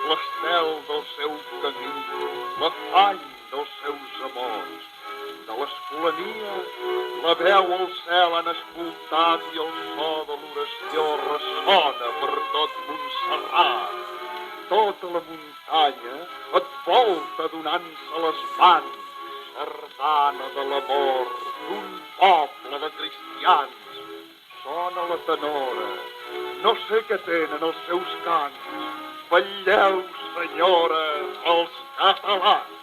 l'estel del seu camí, l'afany dels seus amors. De l'escolania, la veu al cel han escoltat i el so de l'oració ressona per tot Montserrat. Tota la muntanya et volta donant-se les mans, sardana de l'amor d'un poble de cristians. Sona la tenora, no sé què tenen els seus cants. Vetlleu, senyora, els catalans.